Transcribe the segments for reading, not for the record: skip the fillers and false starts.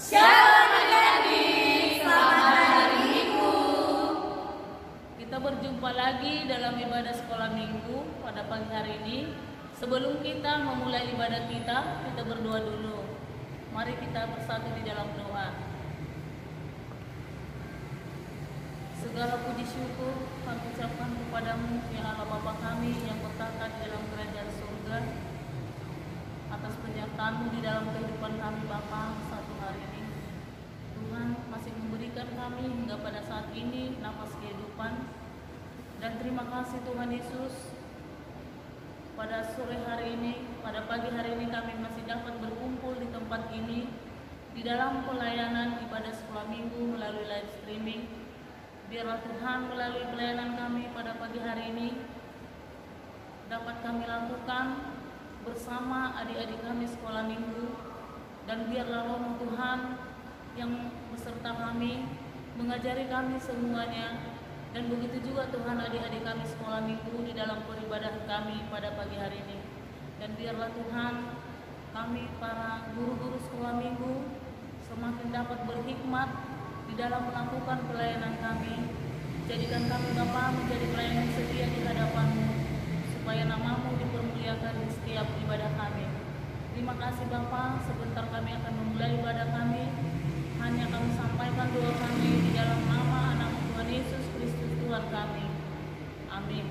Shalom adik-adik, selamat hari Minggu. Kita berjumpa lagi dalam ibadah sekolah minggu pada pagi hari ini. Sebelum kita memulai ibadah kita berdoa dulu. Mari kita bersatu di dalam doa. Segala puji syukur kami ucapkan kepadamu, ya Allah Bapa kami yang bertata di dalam kerajaan surga, atas penyertaan-Mu di dalam kehidupan kami Bapa satu hari ini. Tuhan masih memberikan kami hingga pada saat ini nafas kehidupan. Dan terima kasih Tuhan Yesus, pada sore hari ini, pada pagi hari ini kami masih dapat berkumpul di tempat ini di dalam pelayanan ibadah sekolah minggu melalui live streaming. Biarlah Tuhan melalui pelayanan kami pada pagi hari ini dapat kami lakukan bersama adik-adik kami sekolah minggu, dan biarlah Roh Tuhan yang beserta kami mengajari kami semuanya, dan begitu juga Tuhan adik-adik kami sekolah minggu di dalam peribadahan kami pada pagi hari ini. Dan biarlah Tuhan kami para guru-guru sekolah minggu semakin dapat berhikmat di dalam melakukan pelayanan kami. Jadikan kami Bapa menjadi pelayan yang setia di hadapan-Mu, supaya nama-Mu dipermuliakan di setiap ibadah kami. Terima kasih Bapa, sebentar kami akan memulai ibadah kami. Hanya kami sampaikan doa kami di dalam nama anak Tuhan Yesus Kristus Tuhan kami. Amin.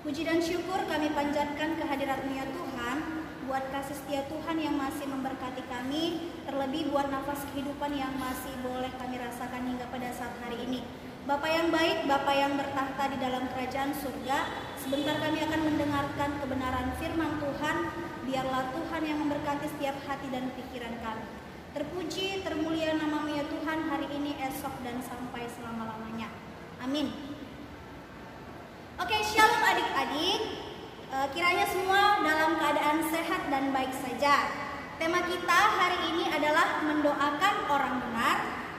Puji dan syukur kami panjatkan kehadirat-Mu ya Tuhan, buat kasih setia Tuhan yang masih memberkati kami, terlebih buat nafas kehidupan yang masih boleh kami rasakan hingga pada saat hari ini. Bapa yang baik, Bapa yang bertahta di dalam kerajaan surga, Sebentar kami akan mendengarkan kebenaran firman Tuhan. Biarlah Tuhan yang memberkati setiap hati dan pikiran kami. Terpuji, termulia nama-Mu ya Tuhan, hari ini, esok, dan sampai selama-lamanya. Amin. Oke, shalom adik-adik. Kiranya semua dalam keadaan sehat dan baik saja. Tema kita hari ini adalah mendoakan orang benar,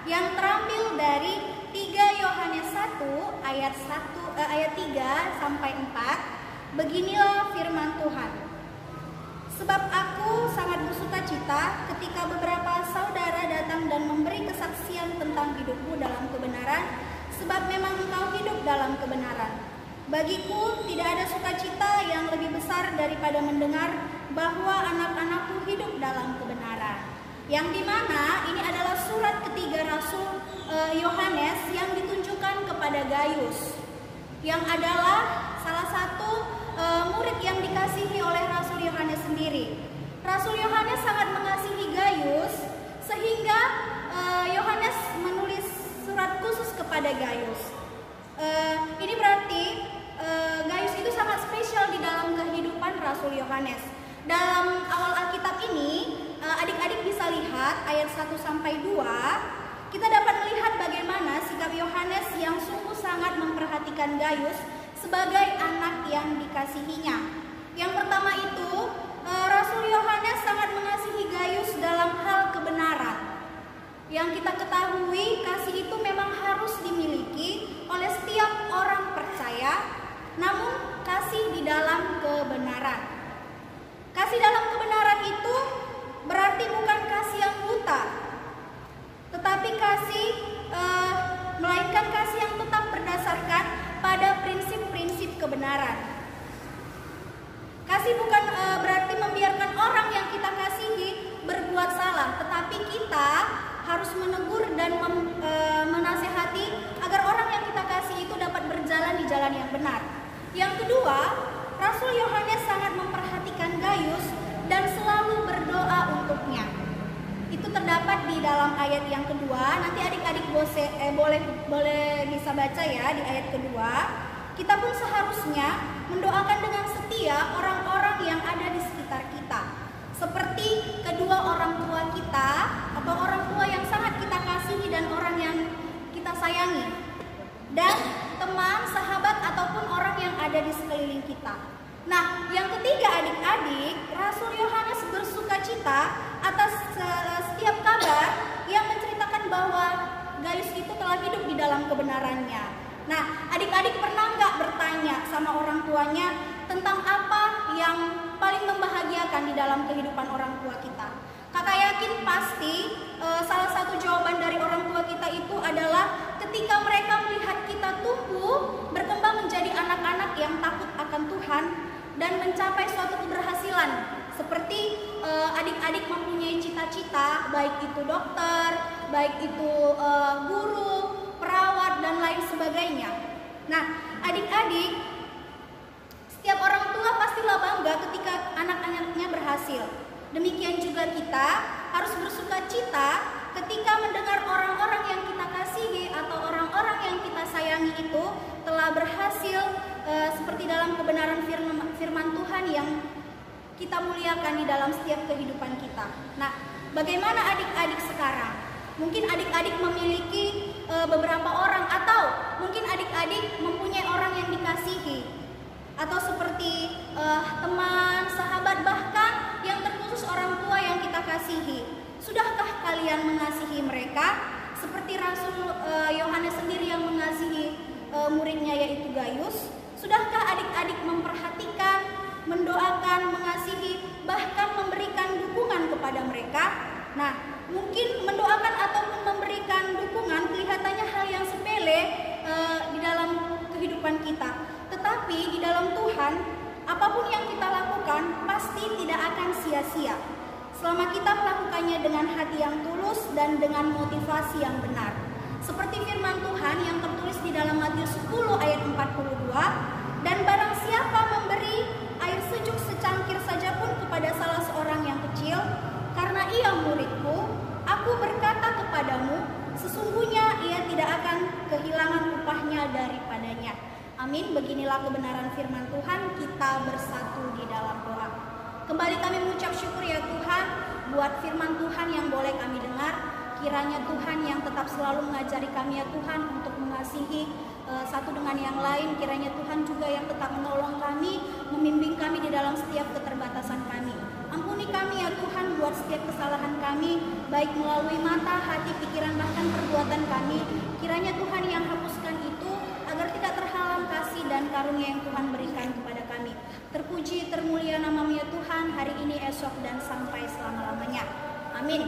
yang terambil dari 3 Yohanes 1 ayat 3 sampai 4. Beginilah firman Tuhan. Sebab aku sangat bersuka cita ketika beberapa saudara datang dan memberi kesaksian tentang hidupmu dalam kebenaran, sebab memang engkau hidup dalam kebenaran. Bagiku tidak ada sukacita yang lebih besar daripada mendengar bahwa anak-anakku hidup dalam kebenaran. Yang dimana ini adalah surat ketiga Rasul Yohanes yang ditunjukkan kepada Gaius, yang adalah salah satu murid yang dikasihi oleh Rasul Yohanes sendiri. Rasul Yohanes sangat mengasihi Gaius sehingga Yohanes menulis surat khusus kepada Gaius. Ini berarti Gaius itu sangat spesial di dalam kehidupan Rasul Yohanes. Dalam awal Alkitab ini, adik-adik bisa lihat ayat 1 sampai 2, kita dapat melihat bagaimana sikap Yohanes yang sungguh sangat memperhatikan Gaius sebagai anak yang dikasihinya. Yang pertama itu, Rasul Yohanes sangat mengasihi Gaius dalam hal kebenaran. Yang kita ketahui, kasih itu memang harus dimiliki oleh setiap orang percaya, namun kasih di dalam kebenaran. Kasih dalam kebenaran itu berarti bukan kasih yang buta, tetapi kasih melainkan kasih yang tetap berdasarkan pada prinsip-prinsip kebenaran. Kasih bukan berarti membiarkan orang yang kita kasihi berbuat salah, tetapi kita harus menegur dan menasehati agar orang yang kita kasihi itu dapat berjalan di jalan yang benar. Yang kedua, Rasul Yohanes sangat memperhatikan Gaius dan selalu berdoa untuknya. Itu terdapat di dalam ayat yang kedua. Nanti adik-adik boleh bisa baca ya di ayat kedua. Kita pun seharusnya mendoakan dengan setia orang-orang yang ada di sekitar kita, seperti kedua orang tua kita atau orang tua yang sangat kita kasihi dan orang yang kita sayangi, dan teman, sahabat ataupun orang yang ada di sekeliling kita. Nah, yang ketiga adik-adik, Rasul Yohanes bersuka cita atas setiap kabar yang menceritakan bahwa Gaius itu telah hidup di dalam kebenarannya. Nah, adik-adik pernah nggak bertanya sama orang tuanya tentang apa yang paling membahagiakan di dalam kehidupan orang tua kita? Kakak yakin pasti salah satu jawaban dari orang tua kita itu adalah ketika mereka melihat kita tumbuh, berkembang menjadi anak-anak yang takut akan Tuhan dan mencapai suatu keberhasilan. Seperti adik-adik mempunyai cita-cita, baik itu dokter, baik itu guru, perawat, dan lain sebagainya. Nah, adik-adik, setiap orang tua pastilah bangga ketika anak-anaknya berhasil. Demikian juga kita harus bersuka cita ketika mendengar orang-orang yang kita kasihi atau orang-orang yang kita sayangi itu telah berhasil seperti dalam kebenaran firman Tuhan yang kita muliakan di dalam setiap kehidupan kita. Nah, bagaimana adik-adik sekarang? Mungkin adik-adik memiliki beberapa orang, atau mungkin adik-adik mempunyai orang yang dikasihi, atau seperti teman, sahabat, bahkan yang terkhusus orang tua yang kita kasihi. Sudahkah kalian mengasihi mereka seperti Rasul Yohanes sendiri yang mengasihi muridnya yaitu Gaius? Sudahkah adik-adik memperhatikan, mendoakan, mengasihi, bahkan memberikan dukungan kepada mereka? Nah, mungkin mendoakan ataupun memberikan dukungan kelihatannya hal yang sepele di dalam kehidupan kita. Tetapi di dalam Tuhan, apapun yang kita lakukan pasti tidak akan sia-sia selama kita melakukannya dengan hati yang tulus dan dengan motivasi yang benar. Seperti firman Tuhan yang tertulis di dalam Matius 10 ayat 42, dan barang siapa memberi air sejuk secangkir saja pun kepada salah seorang yang kecil, karena ia muridku, aku berkata kepadamu, sesungguhnya ia tidak akan kehilangan upahnya daripadanya. Amin. Beginilah kebenaran firman Tuhan, kita bersatu di dalam doa. Kembali kami mengucap syukur ya Tuhan buat firman Tuhan yang boleh kami dengar. Kiranya Tuhan yang tetap selalu mengajari kami ya Tuhan untuk mengasihi satu dengan yang lain. Kiranya Tuhan juga yang tetap menolong kami, membimbing kami di dalam setiap keterbatasan kami. Ampuni kami ya Tuhan buat setiap kesalahan kami, baik melalui mata, hati, pikiran, bahkan perbuatan kami. Kiranya Tuhan yang hapuskan itu agar tidak terhalang kasih dan karunia yang Tuhan berikan kepada kami. Terpuji, termulia nama-Mu ya Tuhan, hari ini, esok, dan sampai selama-lamanya. Amin.